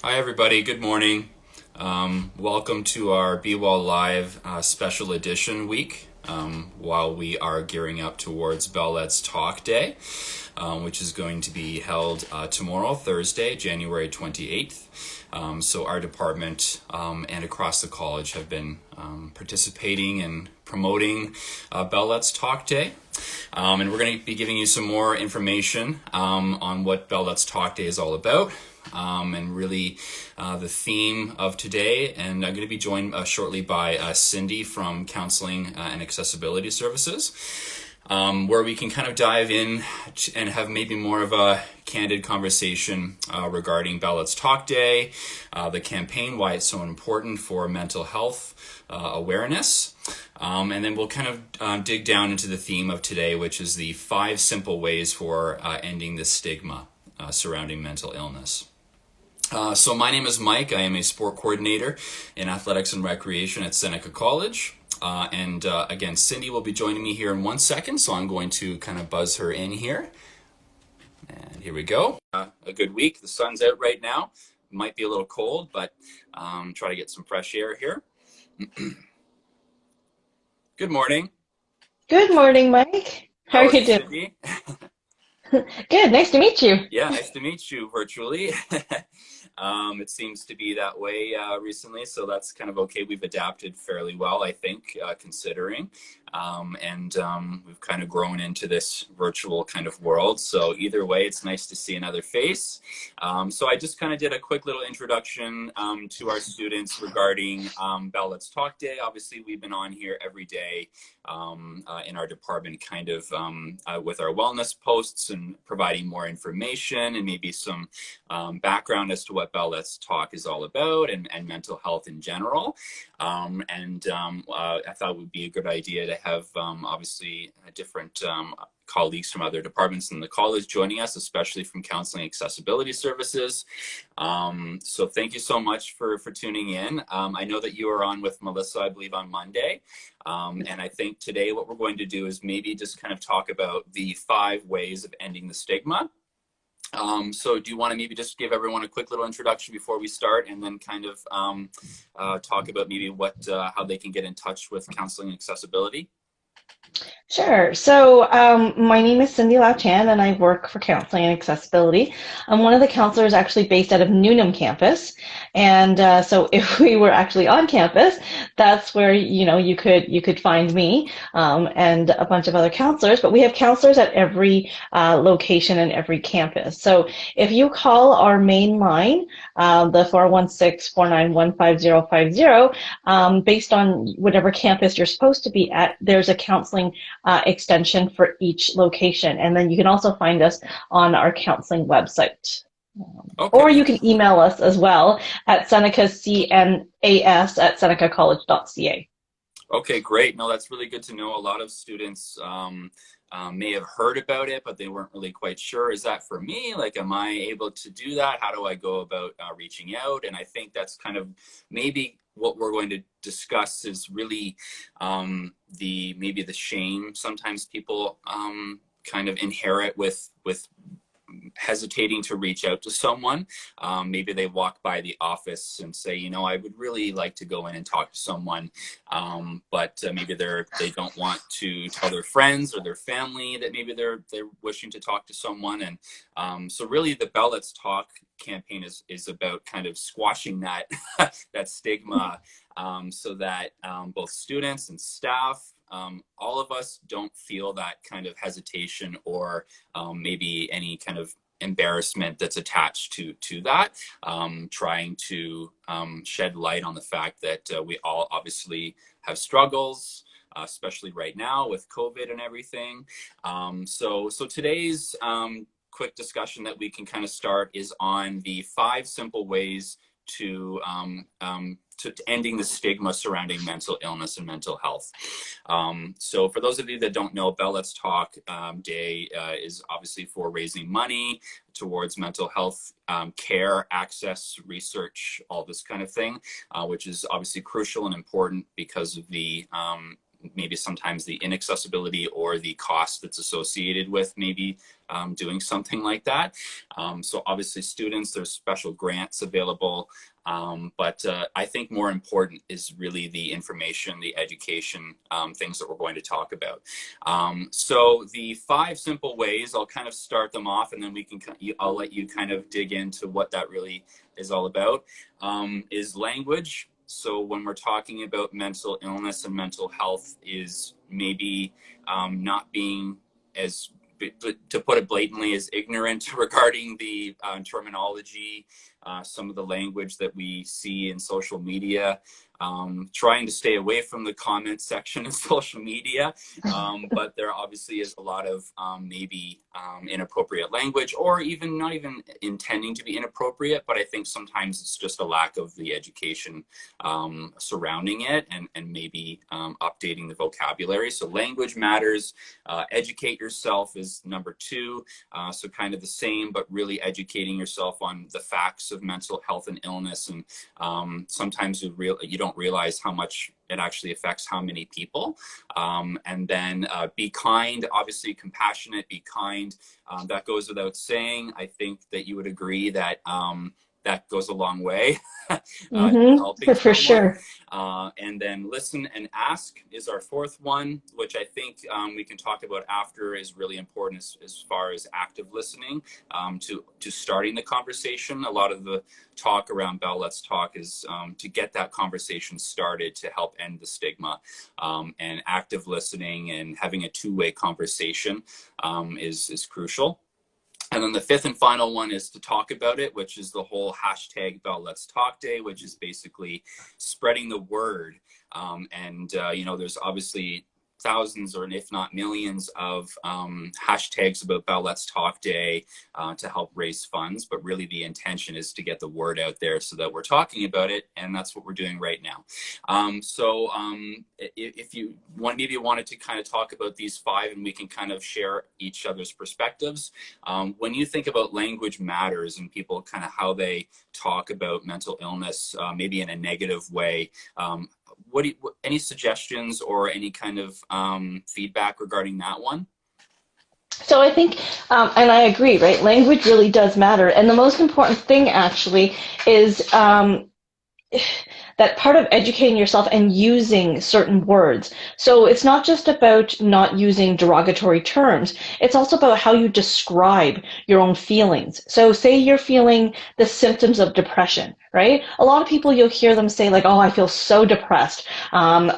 Hi, everybody. Good morning. Welcome to our Be Well Live special edition week while we are gearing up towards Bell Let's Talk Day, which is going to be held tomorrow, Thursday, January 28th. So our department and across the college have been participating and promoting Bell Let's Talk Day. And we're going to be giving you some more information on what Bell Let's Talk Day is all about. And really the theme of today. And I'm going to be joined shortly by Cindy from Counseling and Accessibility Services, where we can kind of dive in and have maybe more of a candid conversation regarding Bell Let's Talk Day, the campaign, why it's so important for mental health awareness. And then we'll kind of dig down into the theme of today, which is the 5 simple ways for ending the stigma surrounding mental illness. So my name is Mike. I am a sport coordinator in athletics and recreation at Seneca College. And again, Cindy will be joining me here in 1 second, so I'm going to kind of buzz her in here. And here we go. A good week. The sun's out right now. Might be a little cold, but try to get some fresh air here. Good morning. Good morning, Mike. How How are are you, you doing? Cindy? Good, nice to meet you. Yeah, nice to meet you virtually. It seems to be that way recently, so that's kind of okay. We've adapted fairly well, I think, considering. And we've kind of grown into this virtual kind of world. So either way, it's nice to see another face. So I just kind of did a quick little introduction to our students regarding Bell Let's Talk Day. Obviously, we've been on here every day in our department kind of with our wellness posts and providing more information and maybe some background as to what Bell Let's Talk is all about and mental health in general. I thought it would be a good idea to have obviously different colleagues from other departments in the college joining us, especially from Counseling Accessibility Services. So thank you so much for tuning in. I know that you are on with Melissa, I believe, on Monday. And I think today what we're going to do is maybe just kind of talk about the 5 ways of ending the stigma. So do you want to maybe just give everyone a quick little introduction before we start, and then kind of talk about maybe how they can get in touch with Counseling and Accessibility? Sure. So my name is Cindy Lau-Chan, and I work for Counseling and Accessibility. I'm one of the counselors actually based out of Newnham campus, and so if we were actually on campus, that's where you could find me and a bunch of other counselors. But we have counselors at every location and every campus. So if you call our main line, the 416-491-5050, based on whatever campus you're supposed to be at, there's a counseling extension for each location. And then you can also find us on our counseling website. Or Okay. you can email us as well at senecacnas@senecacollege.ca. Okay, great. No, that's really good to know. A lot of students may have heard about it, but they weren't really quite sure. Is that for me? Like, am I able to do that? How do I go about reaching out? And I think that's kind of maybe what we're going to discuss is really maybe the shame sometimes people kind of inherit with hesitating to reach out to someone. Maybe they walk by the office and say, I would really like to go in and talk to someone, but maybe they don't want to tell their friends or their family that maybe they're wishing to talk to someone. And so really the Bell Let's Talk campaign is about kind of squashing that that stigma, so that both students and staff, all of us don't feel that kind of hesitation or maybe any kind of embarrassment that's attached to that. Trying to shed light on the fact that we all obviously have struggles, especially right now with COVID and everything. So today's quick discussion that we can kind of start is on the 5 simple ways to ending the stigma surrounding mental illness and mental health. So for those of you that don't know, Bell Let's Talk Day is obviously for raising money towards mental health care, access, research, all this kind of thing, which is obviously crucial and important because of the maybe sometimes the inaccessibility or the cost that's associated with maybe doing something like that. So obviously students, there's special grants available. But I think more important is really the information, the education, things that we're going to talk about. So the 5 simple ways, I'll kind of start them off, and then I'll let you kind of dig into what that really is all about, is language. So when we're talking about mental illness and mental health, is maybe not being as, to put it blatantly, as ignorant regarding the terminology, some of the language that we see in social media, trying to stay away from the comment section of social media. But there obviously is a lot of maybe inappropriate language, or even not even intending to be inappropriate, but I think sometimes it's just a lack of the education surrounding it, and maybe updating the vocabulary. So language matters. Educate yourself is number 2. So kind of the same, but really educating yourself on the facts of mental health and illness. And sometimes you don't realize how much it actually affects how many people. And then be kind, obviously compassionate, be kind. That goes without saying. I think that you would agree that that goes a long way helping For someone. sure. And then listen and ask is our 4th one, which I think we can talk about after, is really important as far as active listening to starting the conversation. A lot of the talk around Bell Let's Talk is to get that conversation started to help end the stigma. And active listening and having a 2-way conversation is crucial. And then the 5th and final one is to talk about it, which is the whole hashtag Bell Let's Talk Day, which is basically spreading the word. You know, there's obviously thousands, or if not millions, of hashtags about Bell Let's Talk Day to help raise funds. But really the intention is to get the word out there so that we're talking about it. And that's what we're doing right now. If you maybe wanted to kind of talk about these 5, and we can kind of share each other's perspectives. When you think about language matters and people kind of how they talk about mental illness, maybe in a negative way, any suggestions or any kind of feedback regarding that one? So I think, and I agree, right? Language really does matter. And the most important thing actually is that part of educating yourself and using certain words. So it's not just about not using derogatory terms. It's also about how you describe your own feelings. So say you're feeling the symptoms of depression, right? A lot of people, you'll hear them say like, oh, I feel so depressed. I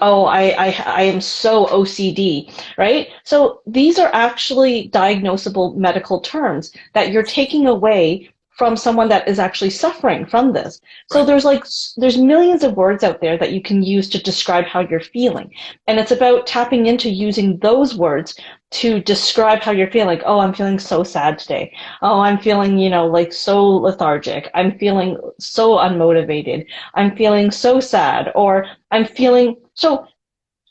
am so OCD, right? So these are actually diagnosable medical terms that you're taking away from someone that is actually suffering from this. So Right. there's millions of words out there that you can use to describe how you're feeling. And it's about tapping into using those words to describe how you're feeling. Like, oh, I'm feeling so sad today. Oh, I'm feeling, like so lethargic. I'm feeling so unmotivated. I'm feeling so sad. Or I'm feeling so.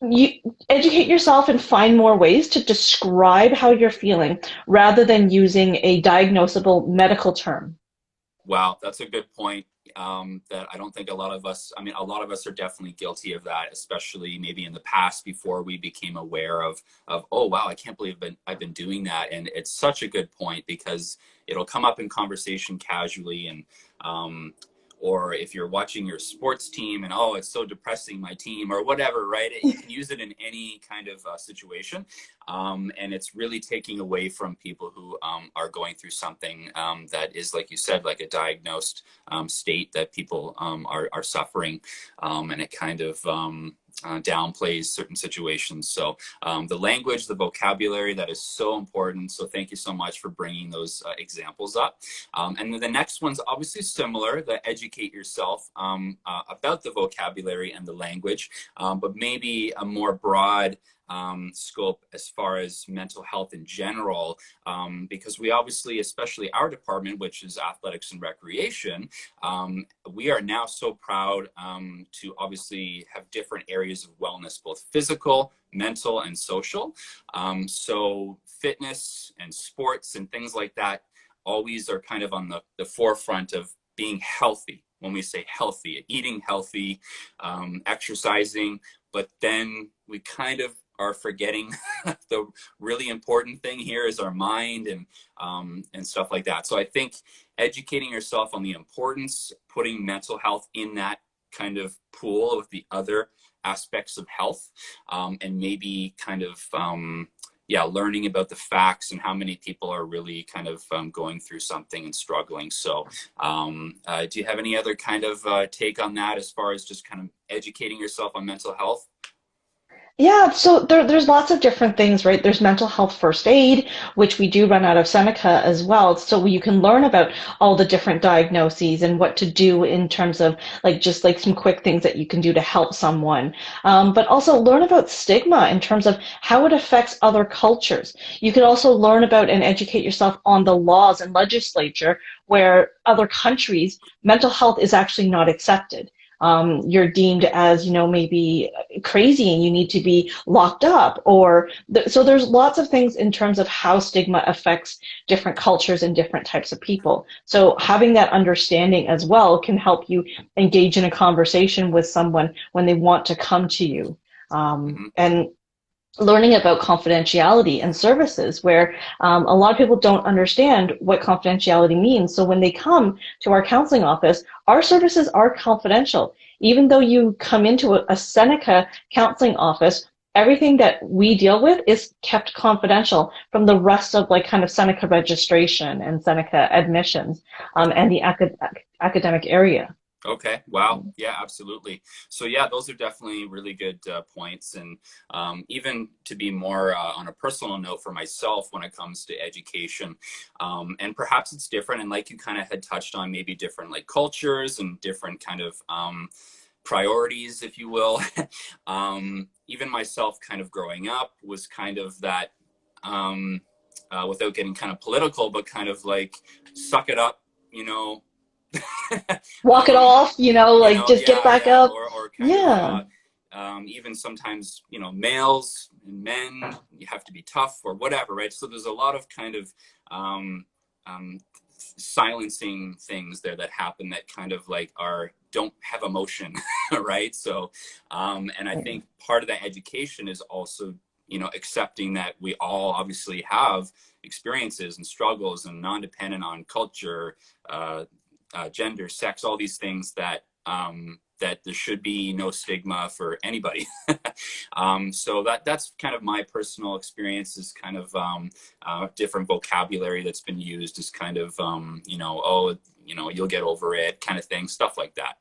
You educate yourself and find more ways to describe how you're feeling rather than using a diagnosable medical term. Wow, that's a good point. That I don't think a lot of us, I mean, a lot of us are definitely guilty of that, especially maybe in the past before we became aware of, oh, wow, I can't believe I've been doing that. And it's such a good point because it'll come up in conversation casually, and or if you're watching your sports team and, oh, it's so depressing, my team, or whatever, right? You can use it in any kind of situation. And it's really taking away from people who are going through something that is, like you said, like a diagnosed state that people are suffering. And it kind of downplays certain situations. So the language, the vocabulary, that is so important. So thank you so much for bringing those examples up. And then the next one's obviously similar, the educate yourself about the vocabulary and the language, but maybe a more broad scope as far as mental health in general, because we obviously, especially our department, which is athletics and recreation, we are now so proud to obviously have different areas of wellness, both physical, mental, and social. So fitness and sports and things like that always are kind of on the forefront of being healthy, when we say healthy, eating healthy, exercising, but then we kind of are forgetting the really important thing here is our mind and stuff like that. So I think educating yourself on the importance, putting mental health in that kind of pool with the other aspects of health, and maybe kind of yeah, learning about the facts and how many people are really kind of going through something and struggling. So do you have any other kind of take on that as far as just kind of educating yourself on mental health? Yeah, so there's lots of different things, right? There's mental health first aid, which we do run out of Seneca as well. So you can learn about all the different diagnoses and what to do in terms of like just like some quick things that you can do to help someone. But also learn about stigma in terms of how it affects other cultures. You can also learn about and educate yourself on the laws and legislature where other countries, mental health is actually not accepted. You're deemed as, maybe crazy and you need to be locked up so there's lots of things in terms of how stigma affects different cultures and different types of people. So having that understanding as well can help you engage in a conversation with someone when they want to come to you. Mm-hmm. And learning about confidentiality and services where a lot of people don't understand what confidentiality means. So when they come to our counseling office, our services are confidential. Even though you come into a Seneca counseling office, everything that we deal with is kept confidential from the rest of like kind of Seneca registration and Seneca admissions and the academic area. Okay. Wow. Yeah, absolutely. So yeah, those are definitely really good points. And even to be more on a personal note for myself when it comes to education, and perhaps it's different. And like you kind of had touched on, maybe different like cultures and different kind of priorities, if you will. Even myself kind of growing up was kind of that, without getting kind of political, but kind of like suck it up, you know, Walk it off, like just get yeah, back yeah, up. or kind of Yeah. even sometimes, males and men, you have to be tough or whatever, right? So there's a lot of kind of um, um, silencing things there that happen that kind of like don't have emotion, right? So, and I think part of that education is also, accepting that we all obviously have experiences and struggles and non-dependent on culture, gender, sex, all these things that that there should be no stigma for anybody. So that's kind of my personal experience is kind of different vocabulary that's been used as kind of, oh, you'll get over it kind of thing, stuff like that.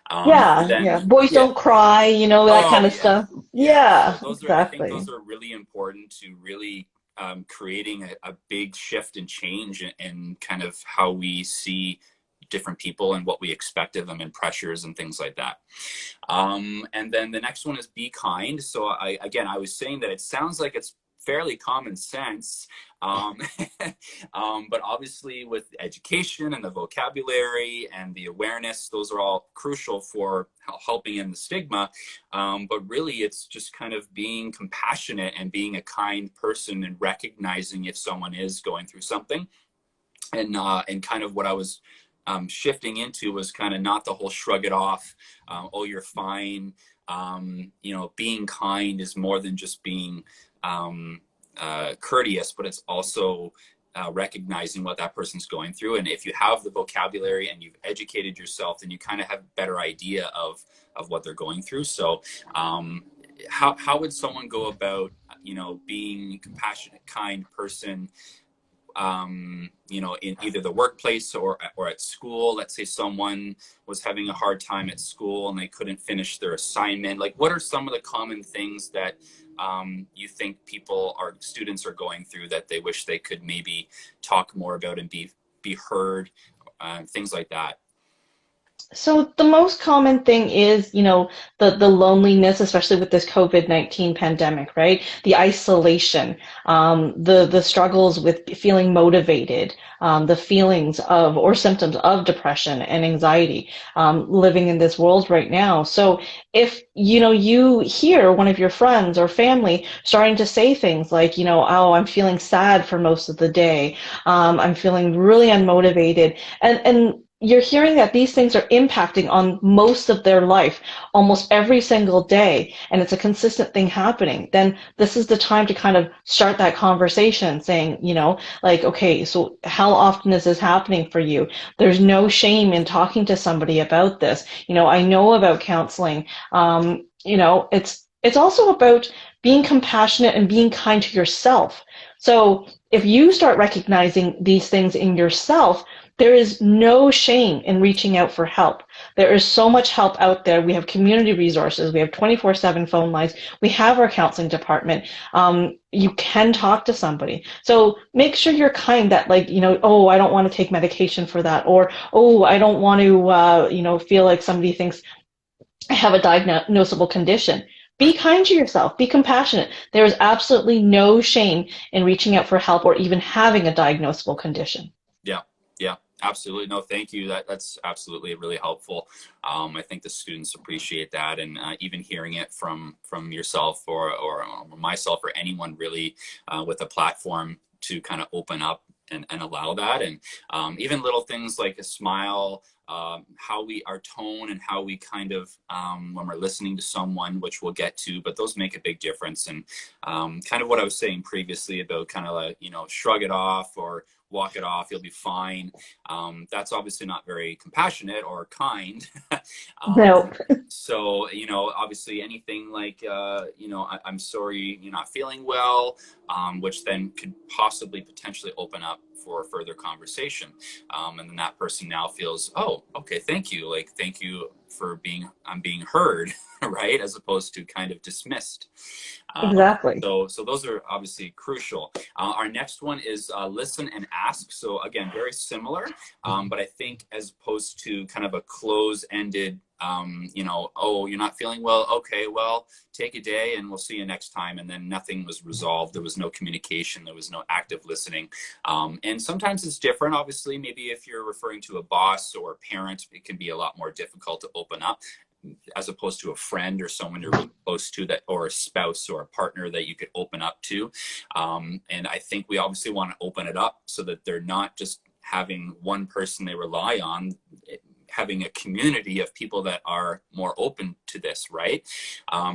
And Yeah, yeah. then, Boys yeah. don't cry, that kind Oh, of yeah. stuff. Yeah. So Yeah, I think exactly. those are really important to really creating a big shift and change in kind of how we see different people and what we expect of them and pressures and things like that. And then the next one is be kind. So I was saying that it sounds like it's fairly common sense. Um, but obviously with education and the vocabulary and the awareness, those are all crucial for helping in the stigma. But really it's just kind of being compassionate and being a kind person and recognizing if someone is going through something. And kind of what I was shifting into was kind of not the whole shrug it off, oh, you're fine. Being kind is more than just being courteous, but it's also recognizing what that person's going through. And if you have the vocabulary and you've educated yourself, then you kind of have a better idea of what they're going through. So how would someone go about, being a compassionate, kind person, in either the workplace or at school? Let's say someone was having a hard time at school and they couldn't finish their assignment. Like, what are some of the common things that you think students are going through that they wish they could maybe talk more about and be heard, things like that? So the most common thing is, the loneliness, especially with this COVID-19 pandemic, right? The isolation, the struggles with feeling motivated, the feelings of or symptoms of depression and anxiety, living in this world right now. So if, you hear one of your friends or family starting to say things like, oh, I'm feeling sad for most of the day, I'm feeling really unmotivated, and you're hearing that these things are impacting on most of their life almost every single day, and it's a consistent thing happening, then this is the time to kind of start that conversation saying, like, okay, so how often is this happening for you? There's no shame in talking to somebody about this. I know about counseling. It's also about being compassionate and being kind to yourself. So if you start recognizing these things in yourself, there is no shame in reaching out for help. There is so much help out there. We have community resources. We have 24/7 phone lines. We have our counseling department. You can talk to somebody. So make sure you're kind that, like, oh, I don't want to take medication for that. Or, oh, I don't want to, feel like somebody thinks I have a diagnosable condition. Be Right. kind to yourself. Be compassionate. There is absolutely no shame in reaching out for help or even having a diagnosable condition. Yeah, yeah, absolutely. No, thank you. That's absolutely really helpful. I think the students appreciate that, and even hearing it from yourself or myself or anyone really with a platform to kind of open up and allow that, and even little things like a smile. How our tone and how we kind of when we're listening to someone, which we'll get to, but those make a big difference. And kind of what I was saying previously about kind of like, shrug it off or walk it off, you'll be fine. That's obviously not very compassionate or kind. um, No, so, obviously anything like, I'm sorry you're not feeling well, which then could possibly potentially open up for further conversation. And then that person now feels, oh, okay, thank you. Like, thank you for I'm being heard, right? As opposed to kind of dismissed. exactly. So those are obviously crucial. Our next one is listen and ask. So again, very similar, but I think as opposed to kind of a close-ended, oh, you're not feeling well. Okay, well, take a day and we'll see you next time. And then nothing was resolved. There was no communication. There was no active listening. And sometimes it's different. Obviously, maybe if you're referring to a boss or a parent, it can be a lot more difficult to open up as opposed to a friend or someone you're really close to, that, or a spouse or a partner that you could open up to. And I think we obviously want to open it up so that they're not just having one person they rely on, having a community of people that are more open to this, right?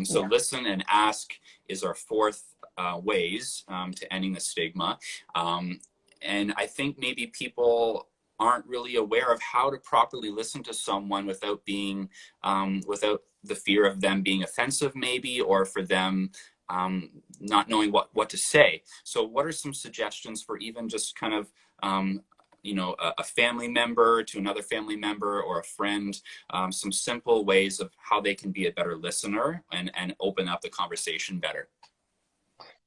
So Yeah. listen and ask is our fourth ways to ending the stigma. And I think maybe people aren't really aware of how to properly listen to someone without being, without the fear of them being offensive maybe, or for them not knowing what to say. So what are some suggestions for even just kind of, a family member to another family member or a friend, some simple ways of how they can be a better listener and open up the conversation better?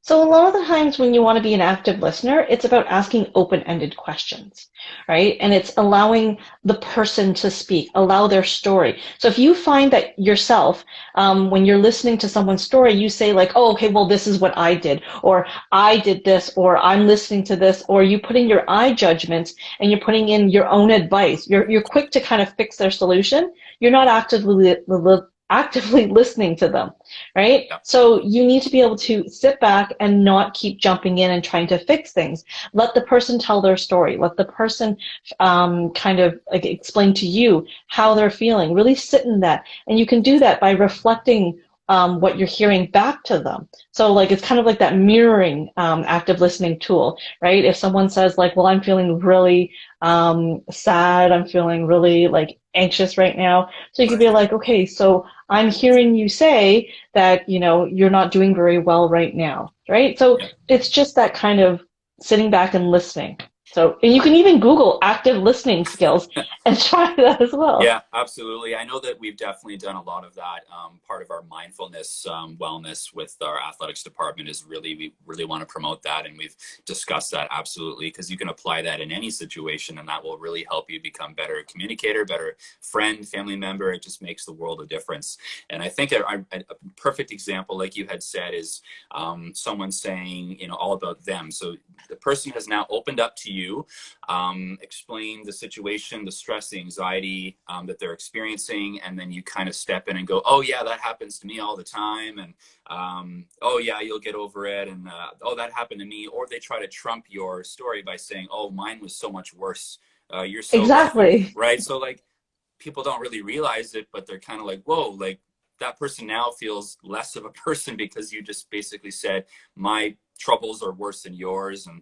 So a lot of the times when you want to be an active listener, it's about asking open-ended questions, right? And it's allowing the person to speak, allow their story. So if you find that yourself, when you're listening to someone's story, you say like, oh, okay, well, this is what I did, or I did this, or I'm listening to this, or you put in your I judgments and you're putting in your own advice. You're quick to kind of fix their solution. You're not actively listening to them, right? Yeah. So you need to be able to sit back and not keep jumping in and trying to fix things. Let the person tell their story. Let the person kind of like explain to you how they're feeling. Really sit in that. And you can do that by reflecting what you're hearing back to them. So like it's kind of like that mirroring active listening tool, right? If someone says like, well, I'm feeling really sad, I'm feeling really like anxious right now. So you could Right. be like, okay, so I'm hearing you say that, you're not doing very well right now, right? So Yeah. it's just that kind of sitting back and listening. So, and you can even Google active listening skills and try that as well. Yeah, absolutely. I know that we've definitely done a lot of that. Part of our mindfulness wellness with our athletics department is we really want to promote that. And we've discussed that absolutely, because you can apply that in any situation and that will really help you become better communicator, better friend, family member. It just makes the world of difference. And I think a perfect example, like you had said, is someone saying, all about them. So the person has now opened up to you, explain the situation, the stress, the anxiety that they're experiencing, and then you kind of step in and go, oh yeah, that happens to me all the time, and oh yeah, you'll get over it, and oh, that happened to me. Or they try to trump your story by saying, oh, mine was so much worse you're so lucky, Exactly. right? So like people don't really realize it, but they're kind of like, whoa, like that person now feels less of a person because you just basically said my troubles are worse than yours, and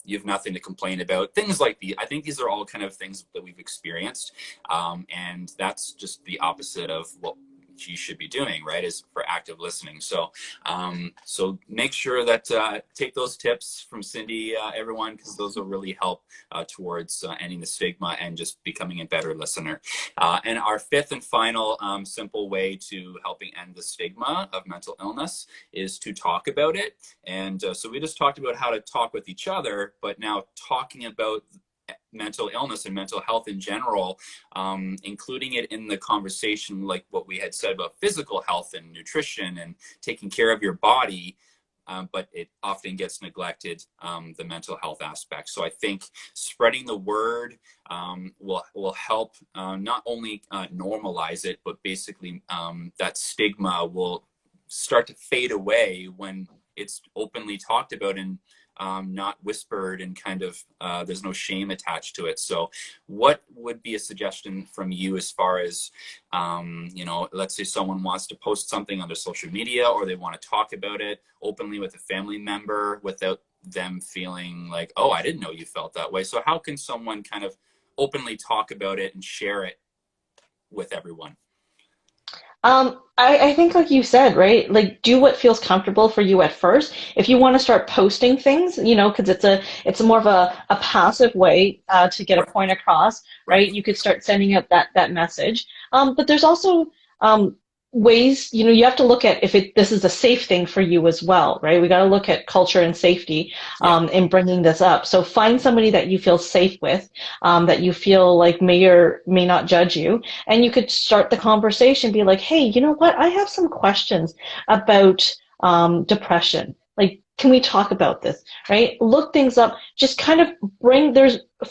you have nothing to complain about. Things like I think these are all kind of things that we've experienced, and that's just the opposite of what you should be doing, right? Is for active listening. So, so make sure that take those tips from Cindy, everyone, because those will really help towards ending the stigma and just becoming a better listener. And our fifth and final simple way to helping end the stigma of mental illness is to talk about it. And so we just talked about how to talk with each other, but now talking about mental illness and mental health in general, including it in the conversation, like what we had said about physical health and nutrition and taking care of your body. But it often gets neglected, the mental health aspect. So I think spreading the word will help not only normalize it, but basically that stigma will start to fade away when it's openly talked about and not whispered, and kind of there's no shame attached to it. So what would be a suggestion from you as far as, you know, let's say someone wants to post something on their social media, or they want to talk about it openly with a family member without them feeling like, oh, I didn't know you felt that way. So how can someone kind of openly talk about it and share it with everyone? I think like you said, right? Like do what feels comfortable for you at first. If you want to start posting things, you know, because it's more of a passive way to get a Right, point across, right. right? You could start sending out that message. But there's also ways, you know, you have to look at if this is a safe thing for you as well, right? We got to look at culture and safety Yeah, in bringing this up. So find somebody that you feel safe with, that you feel like may or may not judge you, and you could start the conversation, be like, hey, you know what? I have some questions about depression. Like, can we talk about this? Right? Look things up. Just kind of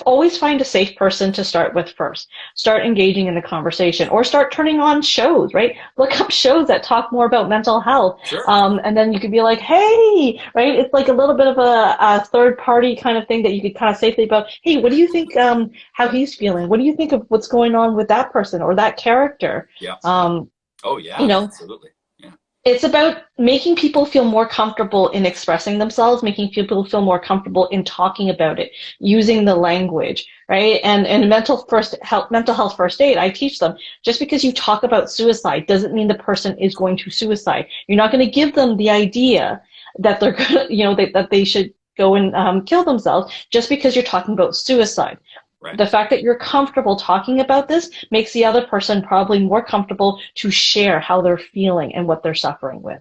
always find a safe person to start with first. Start engaging in the conversation, or start turning on shows, right? Look up shows that talk more about mental health. sure. And then you could be like, hey, right? It's like a little bit of a third party kind of thing that you could kind of safely about, hey, what do you think, how he's feeling? What do you think of what's going on with that person or that character? Yeah. Um, Oh you yeah, know, absolutely. Yeah. it's about making people feel more comfortable in expressing themselves, making people feel more comfortable in talking about it, using the language, right? And mental health first aid, I teach them, just because you talk about suicide doesn't mean the person is going to suicide. You're not going to give them the idea that they're going to, you know, that they should go and kill themselves just because you're talking about suicide. Right. The fact that you're comfortable talking about this makes the other person probably more comfortable to share how they're feeling and what they're suffering with.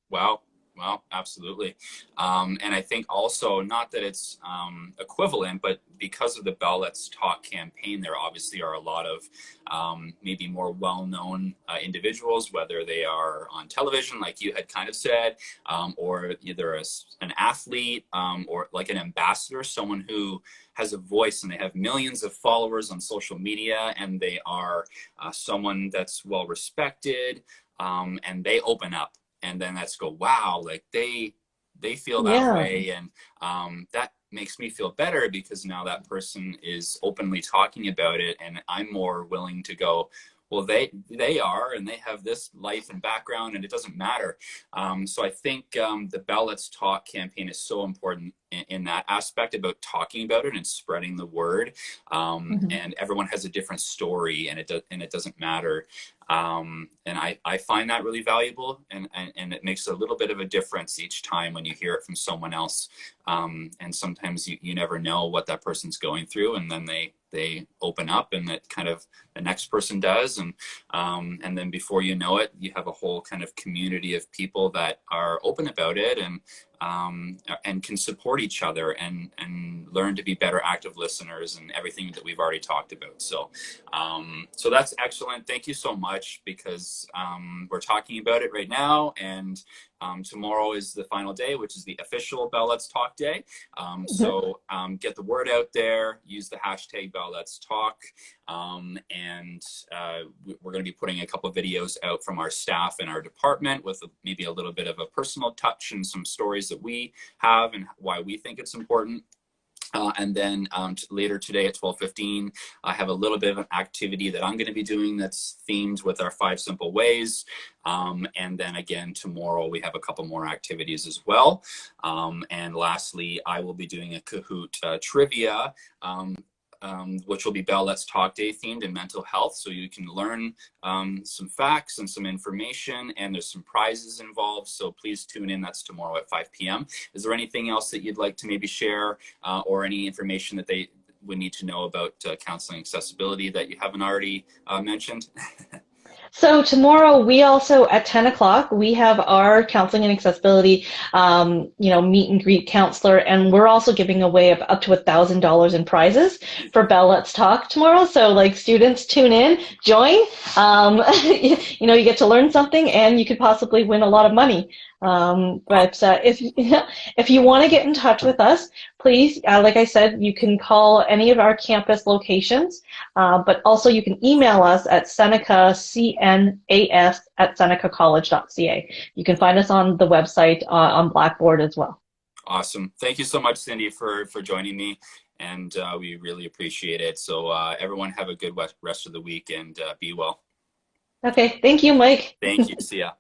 Wow. Well, absolutely. And I think also, not that it's equivalent, but because of the Bell Let's Talk campaign, there obviously are a lot of maybe more well-known individuals, whether they are on television, like you had kind of said, or either an athlete, or like an ambassador, someone who has a voice and they have millions of followers on social media, and they are someone that's well respected, and they open up, and then that's go, wow, like they feel that Yeah. way, and that makes me feel better because now that person is openly talking about it, and I'm more willing to go, well, they are, and they have this life and background, and it doesn't matter. So I think the Bell Let's Talk campaign is so important in that aspect, about talking about it and spreading the word. Mm-hmm. And everyone has a different story, and it doesn't matter. And I find that really valuable, and it makes a little bit of a difference each time when you hear it from someone else. And sometimes you never know what that person's going through, and then they open up, and that kind of the next person does, and then before you know it, you have a whole kind of community of people that are open about it, and can support each other, and learn to be better active listeners, and everything that we've already talked about. So so that's excellent. Thank you so much, because we're talking about it right now, and tomorrow is the final day, which is the official Bell Let's Talk day. So get the word out there, use the hashtag Bell Let's Talk, and we're going to be putting a couple of videos out from our staff and our department with maybe a little bit of a personal touch and some stories that we have and why we think it's important. And then later today at 12:15, I have a little bit of an activity that I'm going to be doing that's themed with our 5 simple ways. And then again, tomorrow we have a couple more activities as well. And lastly, I will be doing a Kahoot trivia, which will be Bell Let's Talk Day themed in mental health. So you can learn some facts and some information, and there's some prizes involved. So please tune in. That's tomorrow at 5 p.m. Is there anything else that you'd like to maybe share, or any information that they would need to know about counseling accessibility that you haven't already mentioned? So tomorrow, we also at 10 o'clock, we have our counseling and accessibility, meet and greet counselor, and we're also giving away up to $1,000 in prizes for Bell Let's Talk tomorrow. So like students tune in, join, you get to learn something, and you could possibly win a lot of money. But if you want to get in touch with us, please, like I said, you can call any of our campus locations, but also you can email us at senecacnas@senecacollege.ca. You can find us on the website on Blackboard as well. Awesome. Thank you so much, Cindy, for joining me, and we really appreciate it. So everyone have a good rest of the week, and be well. Okay, thank you, Mike. Thank you. See ya.